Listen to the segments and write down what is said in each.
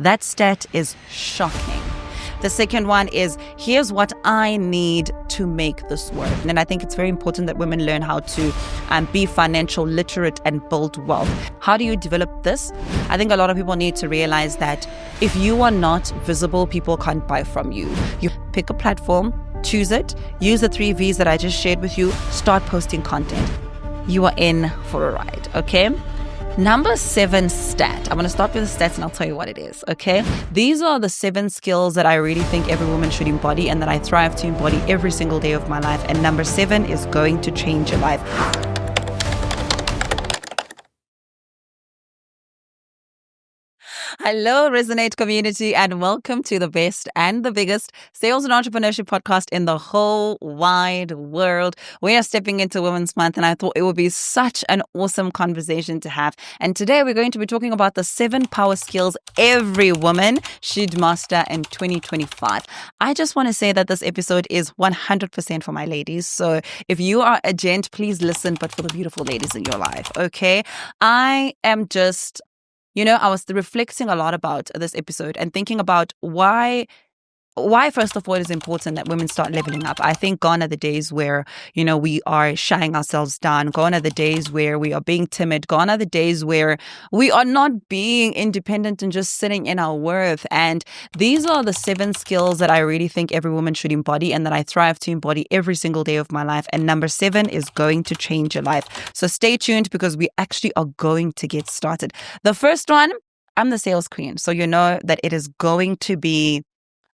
That stat is shocking. The second one is, here's what I need to make this work. And I think it's very important that women learn how to be financial literate and build wealth. How do you develop this? I think a lot of people need to realize that if you are not visible, people can't buy from you. You pick a platform, choose it, use the 3 V's that I just shared with you, start posting content. You are in for a ride, okay? Number 7 stat. I'm going to start with the stats and I'll tell you what it is, okay? These are the 7 skills that I really think every woman should embody and that I thrive to embody every single day of my life. And number 7 is going to change your life. Hello, Resonate community, and welcome to the best and the biggest sales and entrepreneurship podcast in the whole wide world. We are stepping into Women's Month, and I thought it would be such an awesome conversation to have. And today we're going to be talking about the 7 power skills every woman should master in 2025. I just want to say that this episode is 100% for my ladies. So if you are a gent, please listen, but for the beautiful ladies in your life, okay? I am just... I was reflecting a lot about this episode and thinking about why first of all it is important that women start leveling up. I think gone are the days where, we are shying ourselves down. Gone are the days where we are being timid. Gone are the days where we are not being independent and just sitting in our worth. And these are the 7 skills that I really think every woman should embody and that I thrive to embody every single day of my life. And number 7 is going to change your life. So stay tuned because we actually are going to get started. The first one, I'm the sales queen. So you know that it is going to be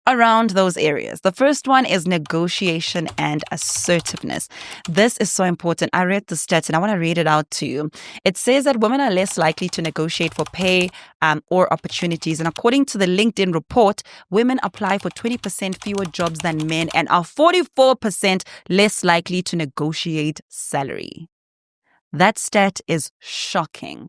around those areas. The first one is negotiation and assertiveness. This is so important. I read the stats and I want to read it out to you. It says that women are less likely to negotiate for pay or opportunities. And according to the LinkedIn report, women apply for 20% fewer jobs than men and are 44% less likely to negotiate salary. That stat is shocking.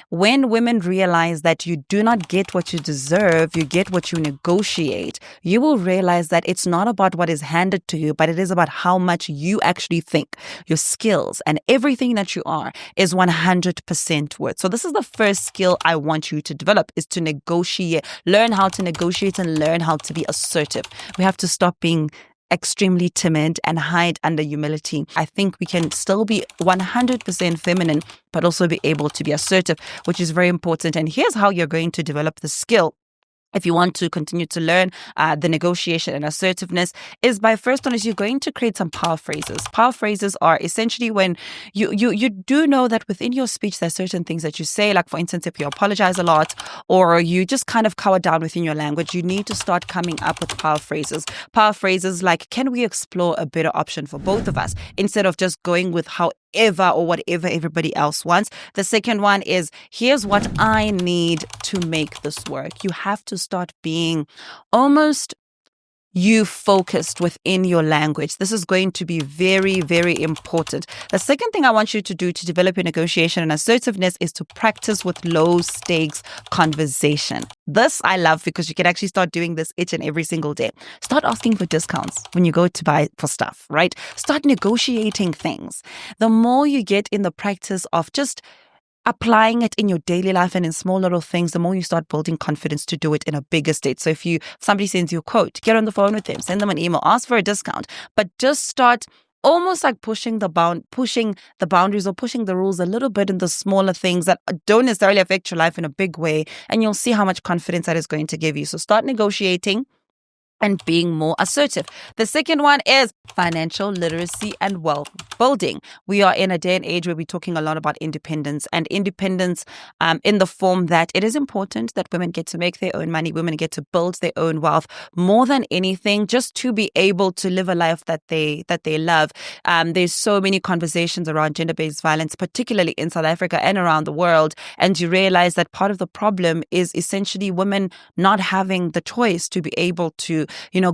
When women realize that you do not get what you deserve, you get what you negotiate, you will realize that it's not about what is handed to you, but it is about how much you actually think. Your skills and everything that you are is 100% worth. So this is the first skill I want you to develop, is to negotiate. Learn how to negotiate and learn how to be assertive. We have to stop being extremely timid and hide under humility. I think we can still be 100% feminine, but also be able to be assertive, which is very important. And here's how you're going to develop the skill. If you want to continue to learn the negotiation and assertiveness, is by first one is you're going to create some power phrases. Power phrases are essentially when you do know that within your speech there's certain things that you say, like for instance, if you apologize a lot or you just kind of cower down within your language, you need to start coming up with power phrases. Power phrases like, can we explore a better option for both of us instead of just going with however or whatever everybody else wants. The second one is, here's what I need to make this work. You have to start being almost you focused within your language. This is going to be very, very important. The second thing I want you to do to develop your negotiation and assertiveness is to practice with low stakes conversation. This I love because you can actually start doing this each and every single day. Start asking for discounts when you go to buy for stuff, right? Start negotiating things. The more you get in the practice of just applying it in your daily life and in small little things, the more you start building confidence to do it in a bigger state. So if somebody sends you a quote, get on the phone with them, send them an email, ask for a discount, but just start almost like pushing the boundaries or pushing the rules a little bit in the smaller things that don't necessarily affect your life in a big way. And you'll see how much confidence that is going to give you. So start negotiating and being more assertive. The second one is financial literacy and wealth building. We are in a day and age where we're talking a lot about independence and independence in the form that it is important that women get to make their own money, women get to build their own wealth more than anything, just to be able to live a life that they love. There's so many conversations around gender-based violence, particularly in South Africa and around the world. And you realize that part of the problem is essentially women not having the choice to be able to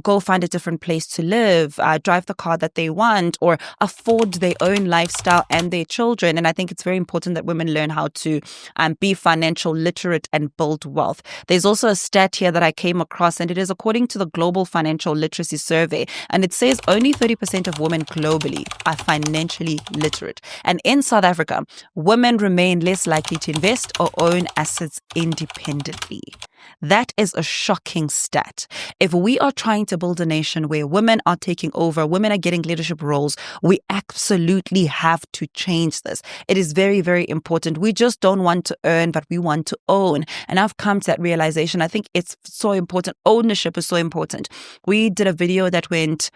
go find a different place to live, drive the car that they want, or afford their own lifestyle and their children. And I think it's very important that women learn how to be financial literate and build wealth. There's also a stat here that I came across, and it is according to the Global Financial Literacy Survey. And it says only 30% of women globally are financially literate. And in South Africa, women remain less likely to invest or own assets independently. That is a shocking stat. If we are trying to build a nation where women are taking over, women are getting leadership roles, we absolutely have to change this. It is very, very important. We just don't want to earn, but we want to own. And I've come to that realization. I think it's so important. Ownership is so important. We did a video that went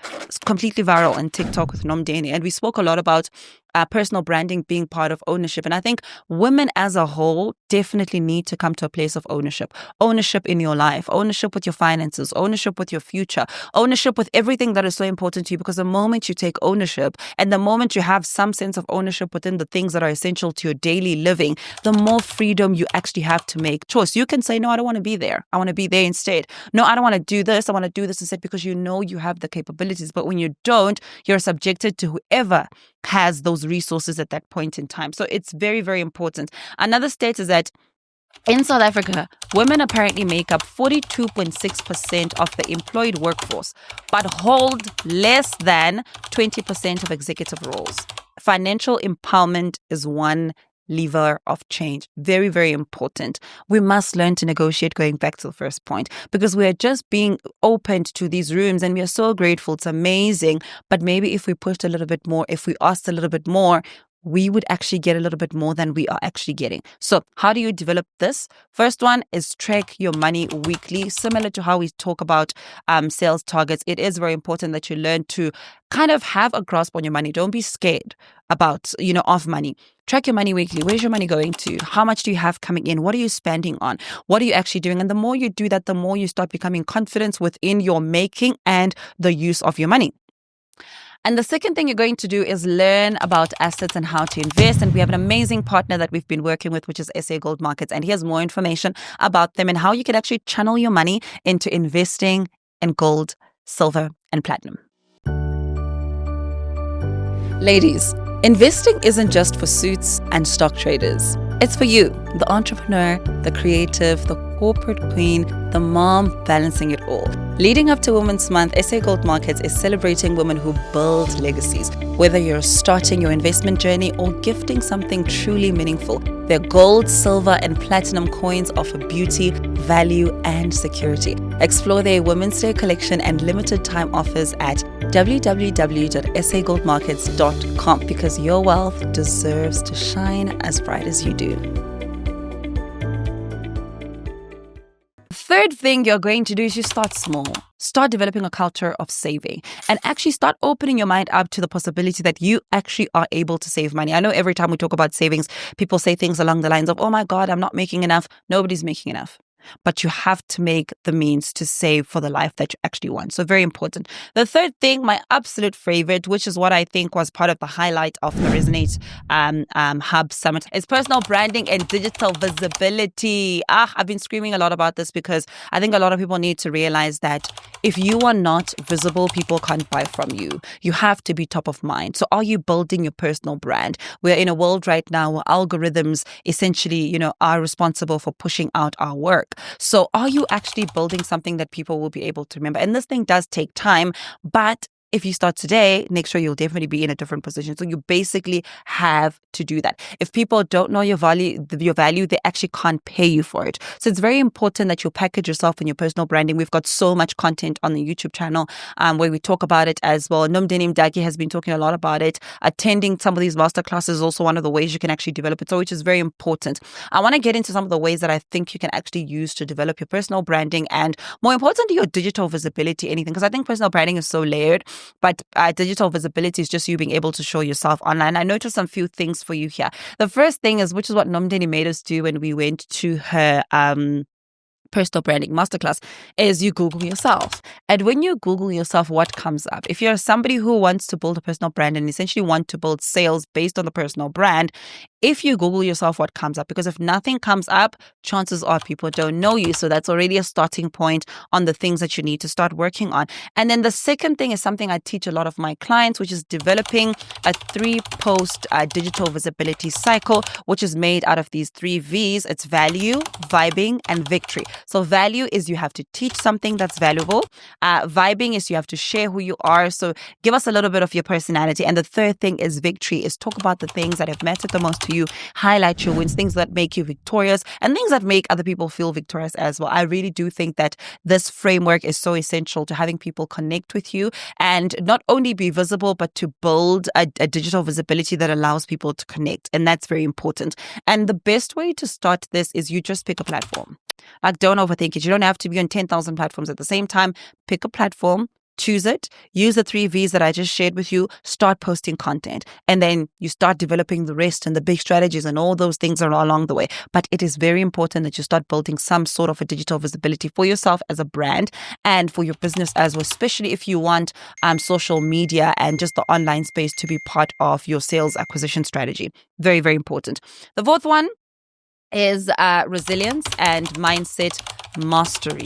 completely viral on TikTok with Nomdeni, and we spoke a lot about personal branding being part of ownership. And I think women as a whole definitely need to come to a place of ownership. Ownership in your life, ownership with your finances, ownership with your future, ownership with everything that is so important to you. Because the moment you take ownership and the moment you have some sense of ownership within the things that are essential to your daily living, the more freedom you actually have to make choice. You can say, no, I don't want to be there. I want to be there instead. No, I don't want to do this. I want to do this instead, because you know you have the capabilities. But when you don't, you're subjected to whoever has those resources at that point in time. So it's very, very important. Another stat is that in South Africa, women apparently make up 42.6% of the employed workforce, but hold less than 20% of executive roles. Financial empowerment is one lever of change. Very, very important. We must learn to negotiate, going back to the first point, because we are just being opened to these rooms and we are so grateful. It's amazing. But maybe if we pushed a little bit more, if we asked a little bit more, we would actually get a little bit more than we are actually getting. So how do you develop this? First one is track your money weekly. Similar to how we talk about sales targets, it is very important that you learn to kind of have a grasp on your money. Don't be scared about, of money. Track your money weekly. Where's your money going to? How much do you have coming in? What are you spending on? What are you actually doing? And the more you do that, the more you start becoming confident within your making and the use of your money. And the second thing you're going to do is learn about assets and how to invest. And we have an amazing partner that we've been working with, which is SA Gold Markets. And here's more information about them and how you can actually channel your money into investing in gold, silver, and platinum. Ladies, investing isn't just for suits and stock traders. It's for you, the entrepreneur, the creative, the corporate queen, the mom, balancing it all. Leading up to Women's Month, SA Gold Markets is celebrating women who build legacies. Whether you're starting your investment journey or gifting something truly meaningful, their gold, silver, and platinum coins offer beauty, value, and security. Explore their Women's Day collection and limited time offers at www.sagoldmarkets.com, because your wealth deserves to shine as bright as you do. Third thing you're going to do is you start small. Start developing a culture of saving and actually start opening your mind up to the possibility that you actually are able to save money. I know every time we talk about savings, people say things along the lines of, oh my God, I'm not making enough. Nobody's making enough. But you have to make the means to save for the life that you actually want. So very important. The third thing, my absolute favorite, which is what I think was part of the highlight of the Resonate Hub Summit, is personal branding and digital visibility. I've been screaming a lot about this because I think a lot of people need to realize that if you are not visible, people can't buy from you. You have to be top of mind. So are you building your personal brand? We're in a world right now where algorithms essentially, are responsible for pushing out our work. So are you actually building something that people will be able to remember? And this thing does take time, but if you start today, make sure you'll definitely be in a different position. So you basically have to do that. If people don't know your value, they actually can't pay you for it. So it's very important that you package yourself in your personal branding. We've got so much content on the YouTube channel where we talk about it as well. Nomdeni Mdaki has been talking a lot about it. Attending some of these masterclasses is also one of the ways you can actually develop it, so which is very important. I want to get into some of the ways that I think you can actually use to develop your personal branding and, more importantly, your digital visibility, anything. Because I think personal branding is so layered. But digital visibility is just you being able to show yourself online. I noticed some few things for you here. The first thing is, which is what Nomdeni made us do when we went to her personal branding masterclass is you Google yourself. And when you Google yourself, what comes up? If you're somebody who wants to build a personal brand and essentially want to build sales based on the personal brand, if you Google yourself, what comes up? Because if nothing comes up, chances are people don't know you. So that's already a starting point on the things that you need to start working on. And then the second thing is something I teach a lot of my clients, which is developing a 3-post digital visibility cycle, which is made out of these 3 V's. It's value, vibing, and victory. So value is you have to teach something that's valuable. Vibing is you have to share who you are. So give us a little bit of your personality. And the third thing is victory, is talk about the things that have mattered the most to you, highlight your wins, things that make you victorious and things that make other people feel victorious as well. I really do think that this framework is so essential to having people connect with you and not only be visible, but to build a digital visibility that allows people to connect. And that's very important. And the best way to start this is you just pick a platform. Like, don't overthink it. You don't have to be on 10,000 platforms at the same time. Pick a platform. Choose it, use the 3 V's that I just shared with you, start posting content, and then you start developing the rest and the big strategies and all those things are along the way. But it is very important that you start building some sort of a digital visibility for yourself as a brand and for your business as well, especially if you want social media and just the online space to be part of your sales acquisition strategy. Very, very important. The fourth one is resilience and mindset mastery.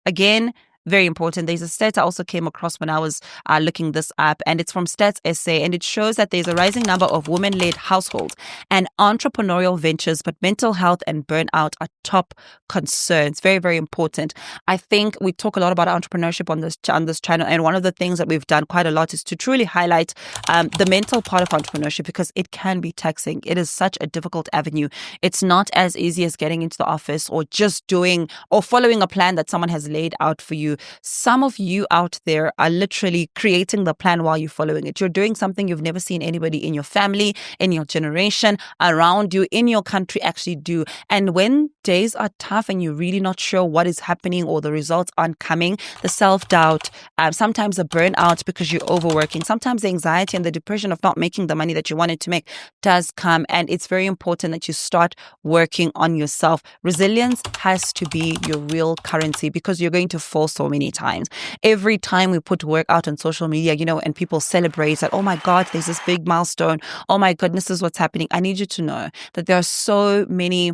Again, very important. There's a stat I also came across when I was looking this up, and it's from Stats SA, and it shows that there's a rising number of women-led households and entrepreneurial ventures, but mental health and burnout are top concerns. Very, very important. I think we talk a lot about entrepreneurship on this channel, and one of the things that we've done quite a lot is to truly highlight the mental part of entrepreneurship, because it can be taxing. It is such a difficult avenue. It's not as easy as getting into the office or just doing or following a plan that someone has laid out for you. Some of you out there are literally creating the plan while you're following it. You're doing something you've never seen anybody in your family, in your generation, around you, in your country actually do. And when days are tough and you're really not sure what is happening or the results aren't coming, the self-doubt, sometimes the burnout because you're overworking, sometimes the anxiety and the depression of not making the money that you wanted to make does come. And it's very important that you start working on yourself. Resilience has to be your real currency, because you're going to fall so many times. Every time we put work out on social media, and people celebrate that, oh my God, there's this big milestone. Oh my goodness, this is what's happening. I need you to know that there are so many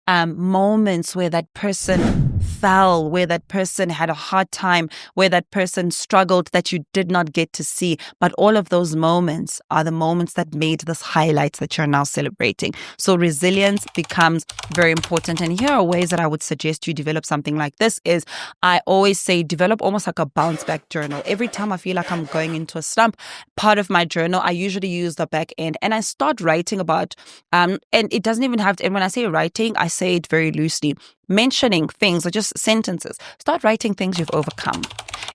moments where that person fell, where that person had a hard time, where that person struggled that you did not get to see. But all of those moments are the moments that made this highlights that you're now celebrating. So resilience becomes very important. And here are ways that I would suggest you develop something like this is, I always say, develop almost like a bounce back journal. Every time I feel like I'm going into a slump, part of my journal, I usually use the back end and I start writing about, and it doesn't even have to, and when I say writing, I say it very loosely, mentioning things or just sentences. Start writing things you've overcome.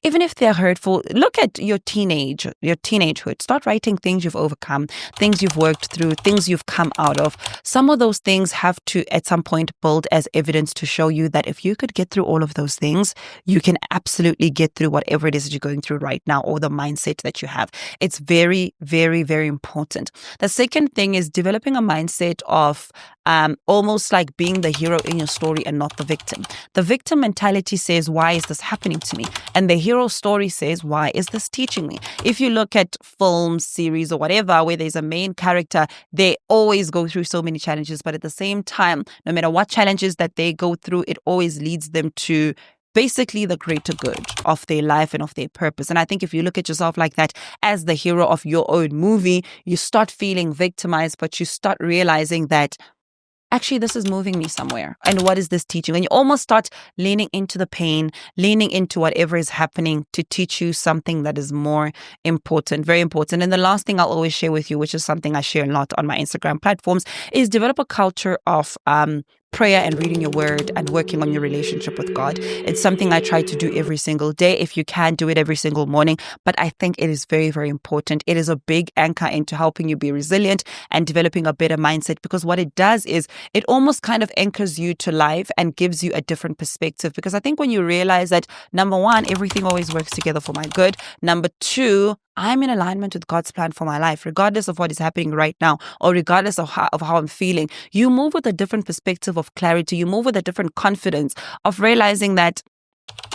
Even if they're hurtful, look at your teenagehood. Start writing things you've overcome, things you've worked through, things you've come out of. Some of those things have to, at some point, build as evidence to show you that if you could get through all of those things, you can absolutely get through whatever it is that you're going through right now or the mindset that you have. It's very, very, very important. The second thing is developing a mindset of almost like being the hero in your story and not the victim. The victim mentality says, why is this happening to me? And the hero story says, why is this teaching me? If you look at films, series, or whatever, where there's a main character, they always go through so many challenges. But at the same time, no matter what challenges that they go through, it always leads them to basically the greater good of their life and of their purpose. And I think if you look at yourself like that as the hero of your own movie, you start feeling victimized, but you start realizing that actually, this is moving me somewhere. And what is this teaching? And you almost start leaning into the pain, leaning into whatever is happening to teach you something that is more important, very important. And the last thing I'll always share with you, which is something I share a lot on my Instagram platforms, is develop a culture of prayer and reading your word and working on your relationship with God. It's something I try to do every single day. If you can, do it every single morning. But I think it is very, very important. It is a big anchor into helping you be resilient and developing a better mindset, because what it does is it almost kind of anchors you to life and gives you a different perspective. Because I think when you realize that, number one, everything always works together for my good. Number two, I'm in alignment with God's plan for my life, regardless of what is happening right now, or regardless of how I'm feeling. You move with a different perspective of clarity. You move with a different confidence of realizing that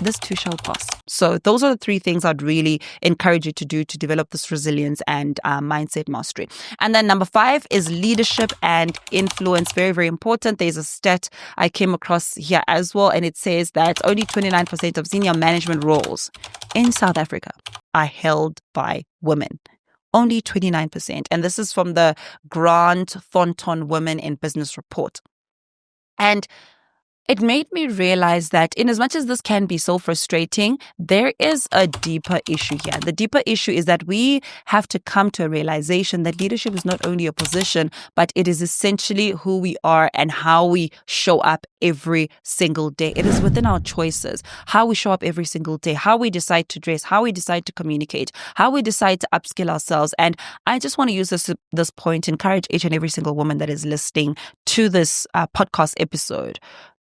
this too shall pass. So those are the three things I'd really encourage you to do to develop this resilience and mindset mastery. And then number 5 is leadership and influence. Very, very important. There's a stat I came across here as well, and it says that only 29% of senior management roles in South Africa are held by women. Only 29%. And this is from the Grant Thornton Women in Business report. And it made me realize that in as much as this can be so frustrating, there is a deeper issue here. The deeper issue is that we have to come to a realization that leadership is not only a position, but it is essentially who we are and how we show up every single day. It is within our choices, how we show up every single day, how we decide to dress, how we decide to communicate, how we decide to upskill ourselves. And I just want to use this point to encourage each and every single woman that is listening to this podcast episode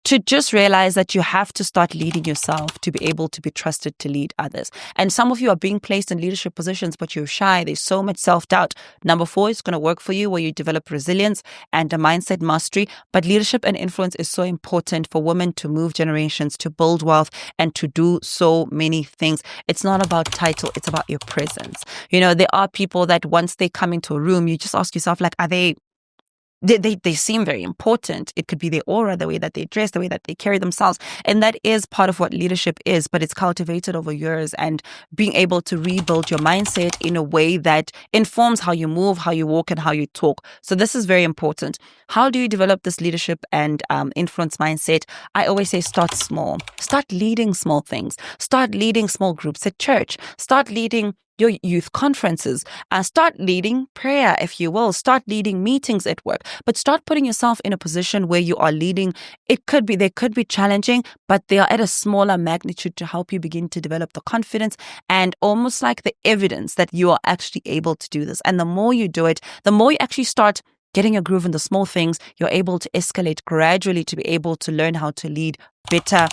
to just realize that you have to start leading yourself to be able to be trusted to lead others. And some of you are being placed in leadership positions, but you're shy. There's so much self-doubt. Number 4 is going to work for you, where you develop resilience and a mindset mastery. But leadership and influence is so important for women to move generations, to build wealth, and to do so many things. It's not about title. It's about your presence. You know, there are people that once they come into a room, you just ask yourself, like, are they seem very important. It could be their aura, the way that they dress, the way that they carry themselves. And that is part of what leadership is, but it's cultivated over years, and being able to rebuild your mindset in a way that informs how you move, how you walk, and how you talk. So this is very important. How do you develop this leadership and influence mindset? I always say start small. Start leading small things. Start leading small groups at church. Start leading your youth conferences, start leading prayer, if you will, start leading meetings at work, but start putting yourself in a position where you are leading. They could be challenging, but they are at a smaller magnitude to help you begin to develop the confidence and almost like the evidence that you are actually able to do this. And the more you do it, the more you actually start getting a groove in the small things, you're able to escalate gradually to be able to learn how to lead better,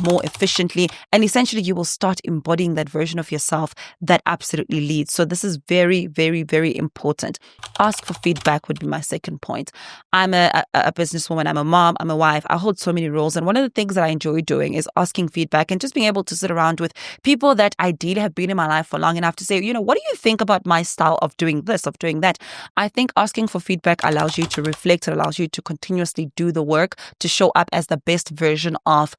more efficiently. And essentially, you will start embodying that version of yourself that absolutely leads. So this is very, very, very important. Ask for feedback would be my second point. I'm a businesswoman. I'm a mom. I'm a wife. I hold so many roles. And one of the things that I enjoy doing is asking feedback and just being able to sit around with people that ideally have been in my life for long enough to say, you know, what do you think about my style of doing this, of doing that? I think asking for feedback allows you to reflect. It allows you to continuously do the work to show up as the best version of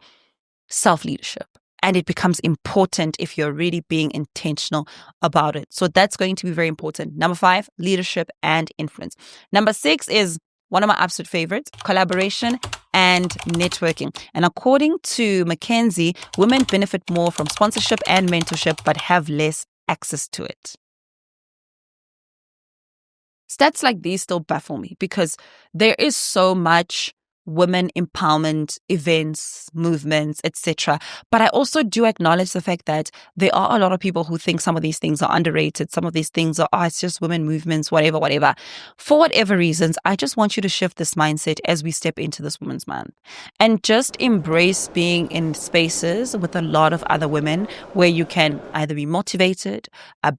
self-leadership. And it becomes important if you're really being intentional about it. So that's going to be very important. Number 5, leadership and influence. Number 6 is one of my absolute favorites, collaboration and networking. And according to McKinsey, women benefit more from sponsorship and mentorship, but have less access to it. Stats like these still baffle me because there is so much women empowerment events, movements, etc. But I also do acknowledge the fact that there are a lot of people who think some of these things are underrated. Some of these things are, it's just women movements, whatever. For whatever reasons, I just want you to shift this mindset as we step into this Women's Month and just embrace being in spaces with a lot of other women where you can either be motivated,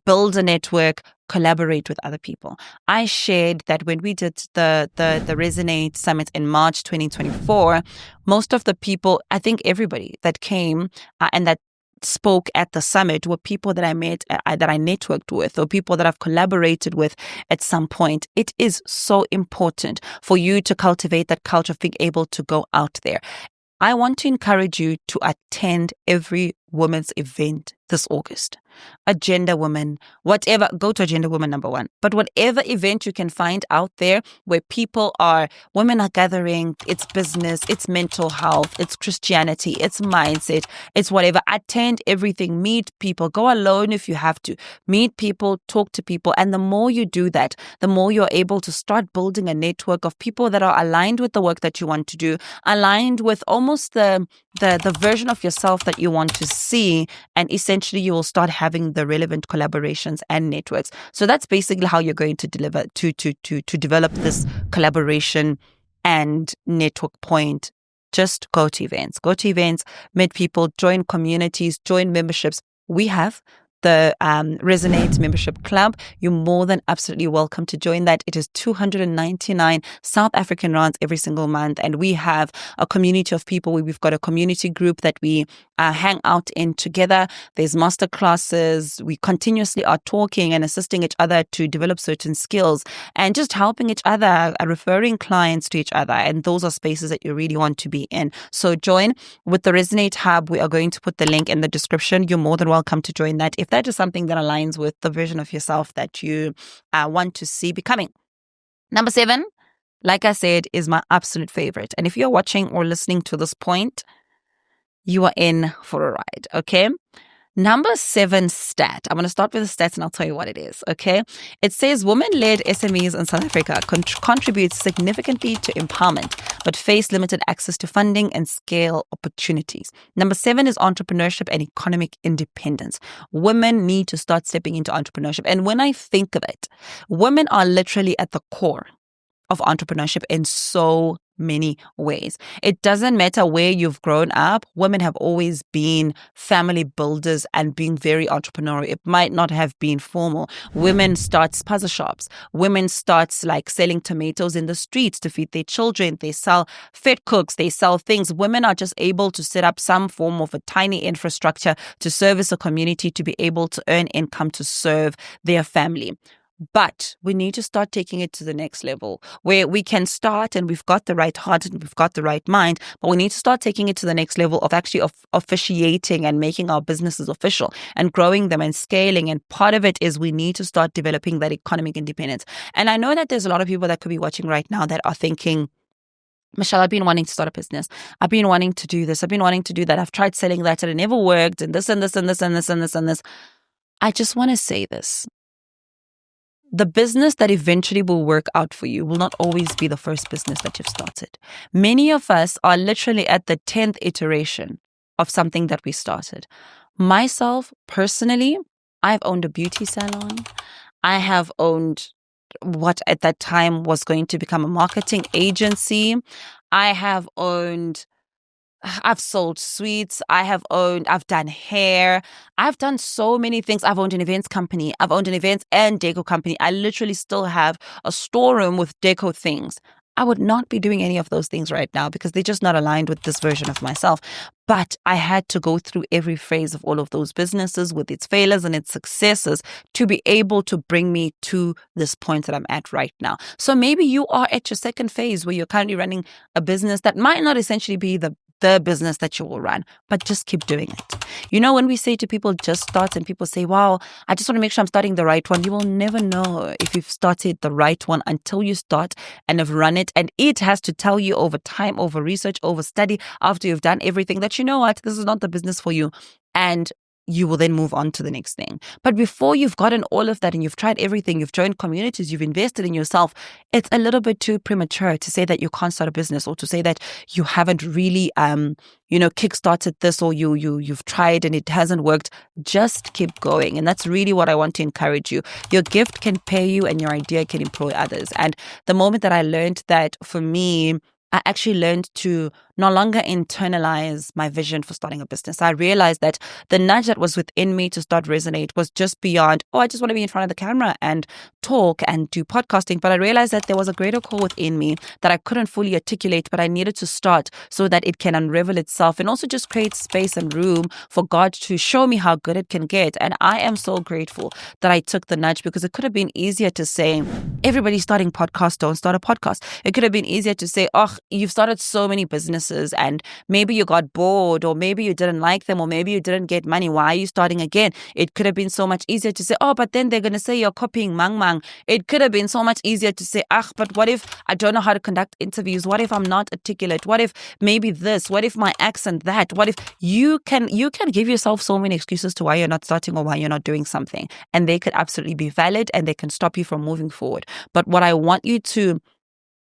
build a network, collaborate with other people. I shared that when we did the Resonate Summit in March 2024, most of the people, I think everybody that came and that spoke at the summit were people that I met, that I networked with, or people that I've collaborated with at some point. It is so important for you to cultivate that culture of being able to go out there. I want to encourage you to attend every women's event this August. Agenda Women, whatever, go to Agenda Women number 1. But whatever event you can find out there where women are gathering, it's business, it's mental health, it's Christianity, it's mindset, it's whatever. Attend everything, meet people, go alone if you have to. Meet people, talk to people. And the more you do that, the more you're able to start building a network of people that are aligned with the work that you want to do, aligned with almost the version of yourself that you want to see. And essentially you will start having the relevant collaborations and networks. So that's basically how you're going to deliver to develop this collaboration and network point. Just go to events, meet people, join communities, join memberships. We have the Resonate Membership Club, you're more than absolutely welcome to join that. It is 299 South African rands every single month. And we have a community of people. We've got a community group that we hang out in together. There's master classes. We continuously are talking and assisting each other to develop certain skills and just helping each other, referring clients to each other. And those are spaces that you really want to be in. So join with the Resonate Hub. We are going to put the link in the description. You're more than welcome to join that if that is something that aligns with the version of yourself that you want to see becoming. Number 7, like I said, is my absolute favorite. And if you're watching or listening to this point, you are in for a ride, okay? Number 7 stat. I'm going to start with the stats and I'll tell you what it is, okay? It says women-led SMEs in South Africa contribute significantly to empowerment, but face limited access to funding and scale opportunities. Number 7 is entrepreneurship and economic independence. Women need to start stepping into entrepreneurship. And when I think of it, women are literally at the core of entrepreneurship in so many ways. It doesn't matter where you've grown up. Women have always been family builders and being very entrepreneurial. It might not have been formal. Women start spaza shops. Women start like selling tomatoes in the streets to feed their children. They sell fit cooks. They sell things. Women are just able to set up some form of a tiny infrastructure to service a community, to be able to earn income to serve their family. But we need to start taking it to the next level where we can start and we've got the right heart and we've got the right mind, but we need to start taking it to the next level of actually officiating and making our businesses official and growing them and scaling. And part of it is we need to start developing that economic independence. And I know that there's a lot of people that could be watching right now that are thinking, Michelle, I've been wanting to start a business. I've been wanting to do this. I've been wanting to do that. I've tried selling that and it never worked and this and this and this and this and this and this. I just want to say this. The business that eventually will work out for you will not always be the first business that you've started. Many of us are literally at the 10th iteration of something that we started. Myself, personally, I've owned a beauty salon. I have owned what at that time was going to become a marketing agency. I've sold sweets. I've done hair. I've done so many things. I've owned an events company. I've owned an events and deco company. I literally still have a storeroom with deco things. I would not be doing any of those things right now because they're just not aligned with this version of myself. But I had to go through every phase of all of those businesses with its failures and its successes to be able to bring me to this point that I'm at right now. So maybe you are at your second phase where you're currently running a business that might not essentially be the business that you will run, but just keep doing it. You know, when we say to people, just start, and people say, wow, I just want to make sure I'm starting the right one. You will never know if you've started the right one until you start and have run it. And it has to tell you over time, over research, over study, after you've done everything that you know what, this is not the business for you. And you will then move on to the next thing. But before you've gotten all of that and you've tried everything, you've joined communities, you've invested in yourself, it's a little bit too premature to say that you can't start a business or to say that you haven't really, kickstarted this or you've tried and it hasn't worked. Just keep going. And that's really what I want to encourage you. Your gift can pay you and your idea can employ others. And the moment that I learned that, for me, I actually learned to no longer internalize my vision for starting a business. I realized that the nudge that was within me to start Resonate was just beyond, I just want to be in front of the camera and talk and do podcasting. But I realized that there was a greater call within me that I couldn't fully articulate, but I needed to start so that it can unravel itself and also just create space and room for God to show me how good it can get. And I am so grateful that I took the nudge, because it could have been easier to say, everybody's starting podcasts, don't start a podcast. It could have been easier to say, you've started so many businesses and maybe you got bored, or maybe you didn't like them, or maybe you didn't get money. Why are you starting again? It could have been so much easier to say, but then they're going to say you're copying Mang Mang. It could have been so much easier to say, but what if I don't know how to conduct interviews? What if I'm not articulate? What if maybe this? What if my accent that? What if you can give yourself so many excuses to why you're not starting or why you're not doing something, and they could absolutely be valid and they can stop you from moving forward. But what I want you to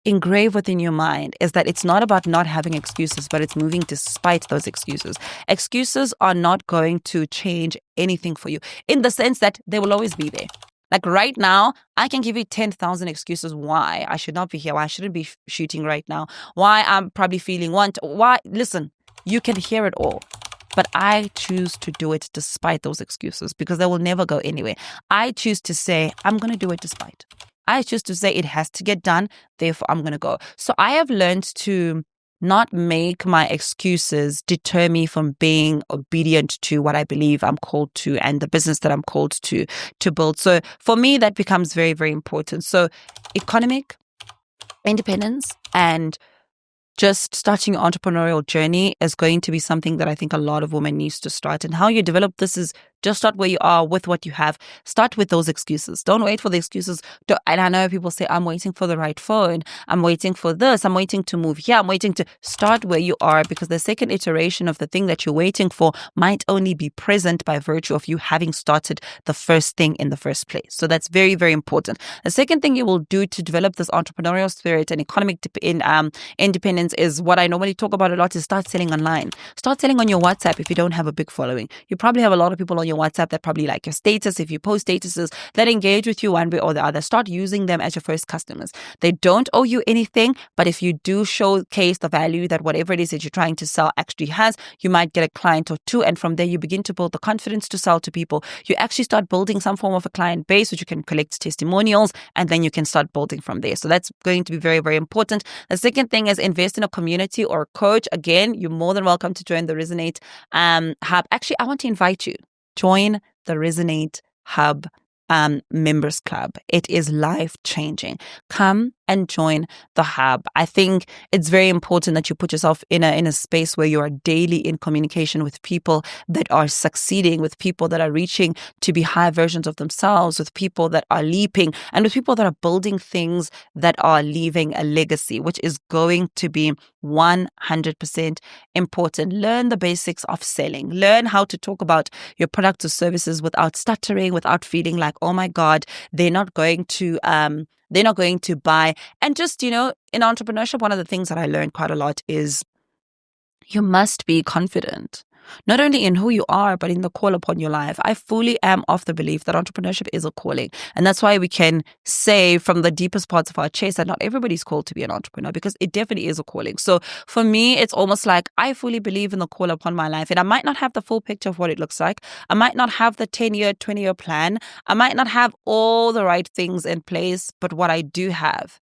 engrave within your mind is that it's not about not having excuses, but it's moving despite those excuses. Excuses are not going to change anything for you, in the sense that they will always be there. Like right now, I can give you 10,000 excuses why I should not be here, why I shouldn't be shooting right now, why I'm probably feeling why. Listen, you can hear it all. but I choose to do it despite those excuses because they will never go anywhere. I choose to say, I'm going to do it despite. I choose to say it has to get done, therefore I'm going to go. So I have learned to not make my excuses deter me from being obedient to what I believe I'm called to and the business that I'm called to build. So for me, that becomes very, very important. So economic independence and just starting your entrepreneurial journey is going to be something that I think a lot of women needs to start. And how you develop this is just start where you are with what you have. Start with those excuses. Don't wait for the excuses. And I know people say, I'm waiting for the right phone. I'm waiting for this. I'm waiting to move here. I'm waiting to start where you are, because the second iteration of the thing that you're waiting for might only be present by virtue of you having started the first thing in the first place. So that's very, very important. The second thing you will do to develop this entrepreneurial spirit and economic independence is what I normally talk about a lot, is start selling online. Start selling on your WhatsApp if you don't have a big following. You probably have a lot of people on your WhatsApp that probably like your status. If you post statuses that engage with you one way or the other, start using them as your first customers. They don't owe you anything, but if you do showcase the value that whatever it is that you're trying to sell actually has, you might get a client or two. And from there, you begin to build the confidence to sell to people. You actually start building some form of a client base, which you can collect testimonials, and then you can start building from there. So that's going to be very, very important. The second thing is invest in a community or a coach. Again, you're more than welcome to join the Resonate Hub. Actually, I want to invite you. Join the Resonate Hub members club. It is life-changing. Come and join the hub. I think it's very important that you put yourself in a space where you are daily in communication with people that are succeeding, with people that are reaching to be high versions of themselves, with people that are leaping, and with people that are building things that are leaving a legacy, which is going to be 100% important. Learn the basics of selling. Learn how to talk about your products or services without stuttering, without feeling like, oh my God, they're not going to buy. And just, in entrepreneurship, one of the things that I learned quite a lot is you must be confident, not only in who you are, but in the call upon your life. I fully am of the belief that entrepreneurship is a calling. And that's why we can say from the deepest parts of our chest that not everybody's called to be an entrepreneur, because it definitely is a calling. So for me, it's almost like I fully believe in the call upon my life. And I might not have the full picture of what it looks like. I might not have the 10-year, 20-year plan. I might not have all the right things in place. But what I do have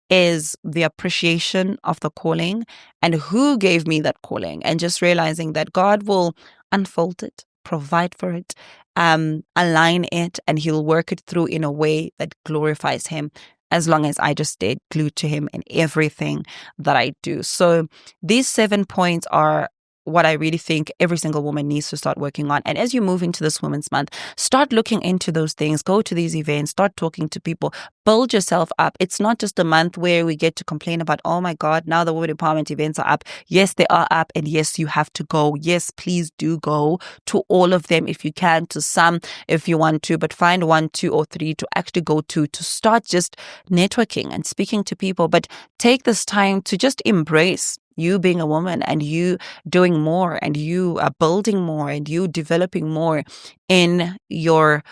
is the appreciation of the calling and who gave me that calling, and just realizing that God will unfold it, provide for it, align it, and He'll work it through in a way that glorifies Him, as long as I just stayed glued to Him in everything that I do. So these 7 points are what I really think every single woman needs to start working on. And as you move into this Women's Month, start looking into those things, go to these events, start talking to people, build yourself up. It's not just a month where we get to complain about, oh my God, now the women empowerment events are up. Yes, they are up. And yes, you have to go. Yes, please do go to all of them if you can, to some if you want to, but find 1, 2, or 3 to actually go to start just networking and speaking to people. But take this time to just embrace you being a woman, and you doing more, and you are building more, and you developing more in your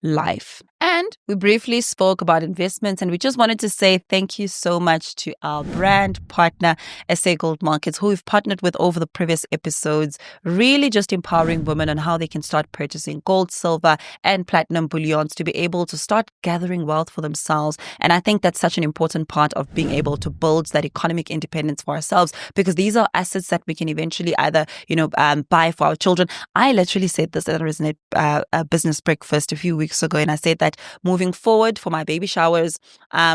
life. And we briefly spoke about investments, and we just wanted to say thank you so much to our brand partner, SA Gold Markets, who we've partnered with over the previous episodes, really just empowering women on how they can start purchasing gold, silver, and platinum bullions to be able to start gathering wealth for themselves. And I think that's such an important part of being able to build that economic independence for ourselves, because these are assets that we can eventually either, buy for our children. I literally said this at a Resonate business breakfast a few weeks ago, and I said that moving forward, for my baby showers,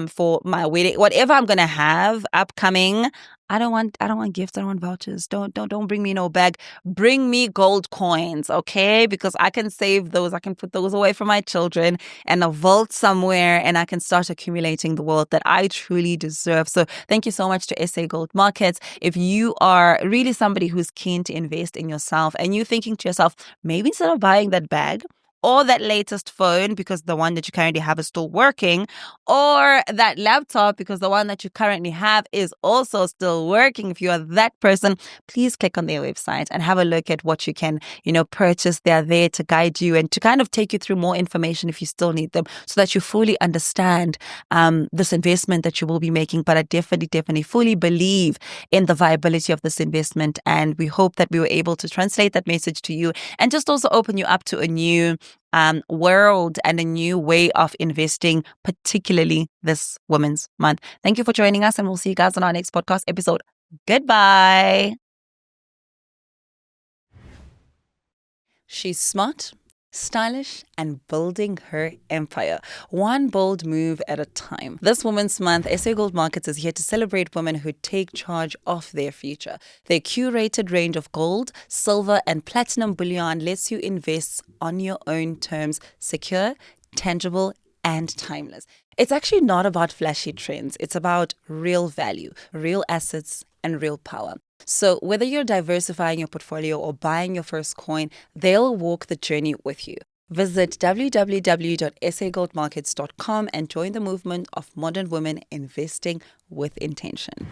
for my wedding, whatever I'm gonna have upcoming, I don't want gifts. I don't want vouchers. Don't bring me no bag. Bring me gold coins, okay? Because I can save those. I can put those away for my children in a vault somewhere, and I can start accumulating the wealth that I truly deserve. So thank you so much to SA Gold Markets. If you are really somebody who's keen to invest in yourself, and you're thinking to yourself, maybe instead of buying that bag, or that latest phone because the one that you currently have is still working, or that laptop because the one that you currently have is also still working. If you are that person, please click on their website and have a look at what you can, purchase. They're there to guide you and to kind of take you through more information if you still need them so that you fully understand this investment that you will be making. But I definitely fully believe in the viability of this investment. And we hope that we were able to translate that message to you and just also open you up to a new world and a new way of investing, particularly this Women's Month. Thank you for joining us, and we'll see you guys on our next podcast episode. Goodbye. She's smart, stylish, and building her empire, one bold move at a time. This Women's Month, SA Gold Markets is here to celebrate women who take charge of their future. Their curated range of gold, silver, and platinum bullion lets you invest on your own terms, secure, tangible, and timeless. It's actually not about flashy trends. It's about real value, real assets, and real power. So whether you're diversifying your portfolio or buying your first coin, they'll walk the journey with you. Visit www.sagoldmarkets.com and join the movement of modern women investing with intention.